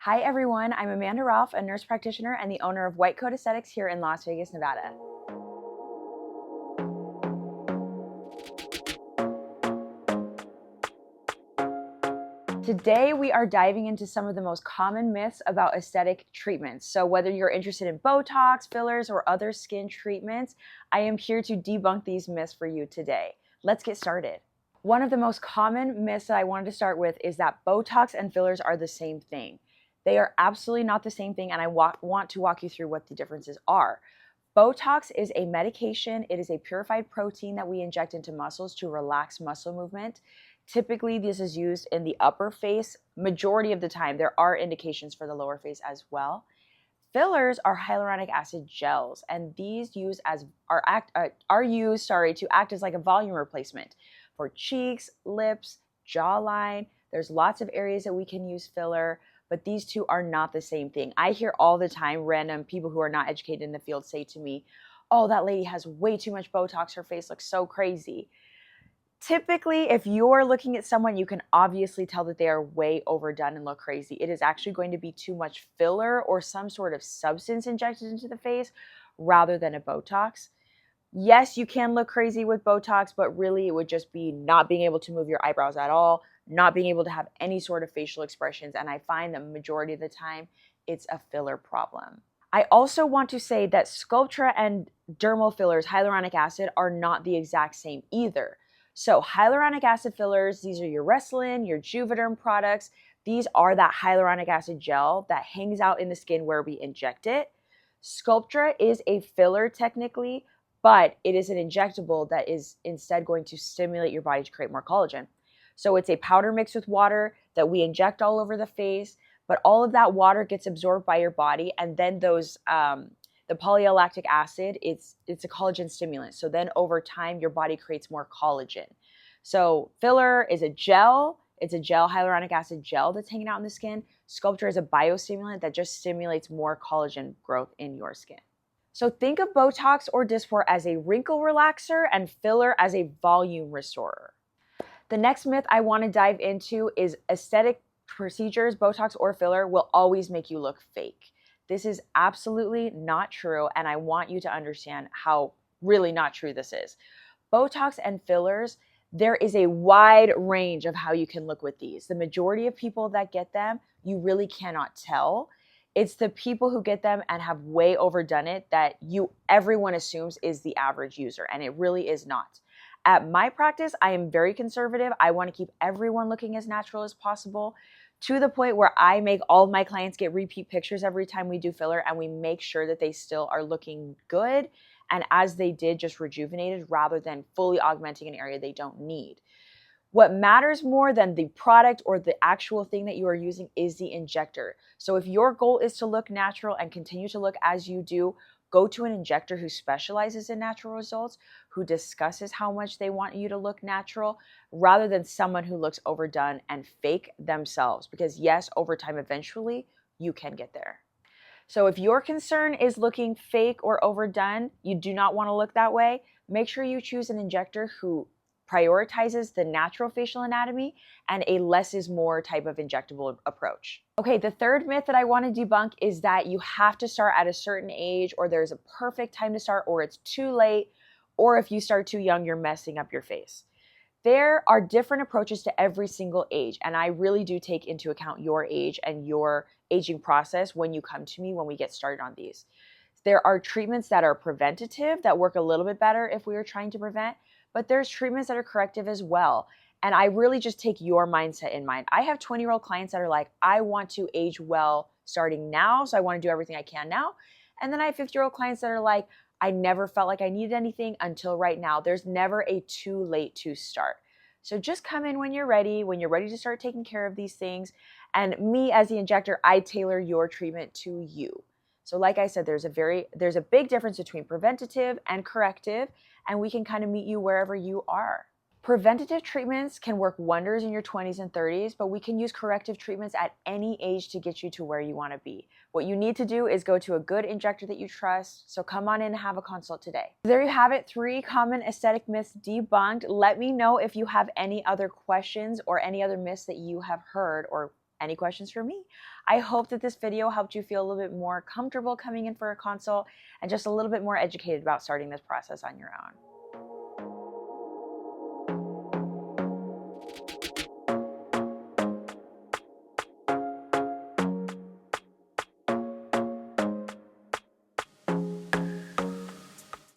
Hi everyone, I'm Amanda Ralph, a nurse practitioner and the owner of White Coat Aesthetics here in Las Vegas, Nevada. Today we are diving into some of the most common myths about aesthetic treatments. So whether you're interested in Botox, fillers, or other skin treatments, I am here to debunk these myths for you today. Let's get started. One of the most common myths that I wanted to start with is that Botox and fillers are the same thing. They are absolutely not the same thing, and I want to walk you through what the differences are. Botox is a medication. It is a purified protein that we inject into muscles to relax muscle movement. Typically, this is used in the upper face. Majority of the time, there are indications for the lower face as well. Fillers are hyaluronic acid gels, and these are used to act as like a volume replacement for cheeks, lips, jawline. There's lots of areas that we can use filler, but these two are not the same thing. I hear all the time random people who are not educated in the field say to me, "Oh, that lady has way too much Botox. Her face looks so crazy." Typically, if you're looking at someone, you can obviously tell that they are way overdone and look crazy. It is actually going to be too much filler or some sort of substance injected into the face rather than a Botox. Yes, you can look crazy with Botox, but really it would just be not being able to move your eyebrows at all, not being able to have any sort of facial expressions. And I find the majority of the time, it's a filler problem. I also want to say that Sculptra and dermal fillers, hyaluronic acid, are not the exact same either. So hyaluronic acid fillers, these are your Restylane, your Juvederm products. These are that hyaluronic acid gel that hangs out in the skin where we inject it. Sculptra is a filler technically, but it is an injectable that is instead going to stimulate your body to create more collagen. So it's a powder mixed with water that we inject all over the face, but all of that water gets absorbed by your body, and then the polylactic acid, it's a collagen stimulant. So then over time, your body creates more collagen. So filler is a gel. It's a gel, hyaluronic acid gel that's hanging out in the skin. Sculptra is a biostimulant that just stimulates more collagen growth in your skin. So think of Botox or Dysport as a wrinkle relaxer and filler as a volume restorer. The next myth I want to dive into is aesthetic procedures, Botox or filler, will always make you look fake. This is absolutely not true, and I want you to understand how really not true this is. Botox and fillers, there is a wide range of how you can look with these. The majority of people that get them, you really cannot tell. It's the people who get them and have way overdone it that everyone assumes is the average user, and it really is not. At my practice, I am very conservative. I want to keep everyone looking as natural as possible, to the point where I make all of my clients get repeat pictures every time we do filler, and we make sure that they still are looking good and as they did, just rejuvenated rather than fully augmenting an area they don't need. What matters more than the product or the actual thing that you are using is the injector. So if your goal is to look natural and continue to look as you do, go to an injector who specializes in natural results, who discusses how much they want you to look natural, rather than someone who looks overdone and fake themselves. Because yes, over time, eventually, you can get there. So if your concern is looking fake or overdone, you do not want to look that way, make sure you choose an injector who prioritizes the natural facial anatomy and a less is more type of injectable approach. Okay, the third myth that I want to debunk is that you have to start at a certain age, or there's a perfect time to start, or it's too late, or if you start too young, you're messing up your face. There are different approaches to every single age, and I really do take into account your age and your aging process when you come to me when we get started on these. There are treatments that are preventative that work a little bit better if we are trying to prevent, but there's treatments that are corrective as well. And I really just take your mindset in mind. I have 20-year-old clients that are like, I want to age well starting now, so I want to do everything I can now. And then I have 50-year-old clients that are like, I never felt like I needed anything until right now. There's never a too late to start. So just come in when you're ready to start taking care of these things. And me as the injector, I tailor your treatment to you. So like I said, there's a big difference between preventative and corrective, and we can kind of meet you wherever you are. Preventative treatments can work wonders in your 20s and 30s, but we can use corrective treatments at any age to get you to where you want to be. What you need to do is go to a good injector that you trust. So come on in and have a consult today. There you have it, 3 common aesthetic myths debunked. Let me know if you have any other questions or any other myths that you have heard or any questions for me. I hope that this video helped you feel a little bit more comfortable coming in for a consult and just a little bit more educated about starting this process on your own.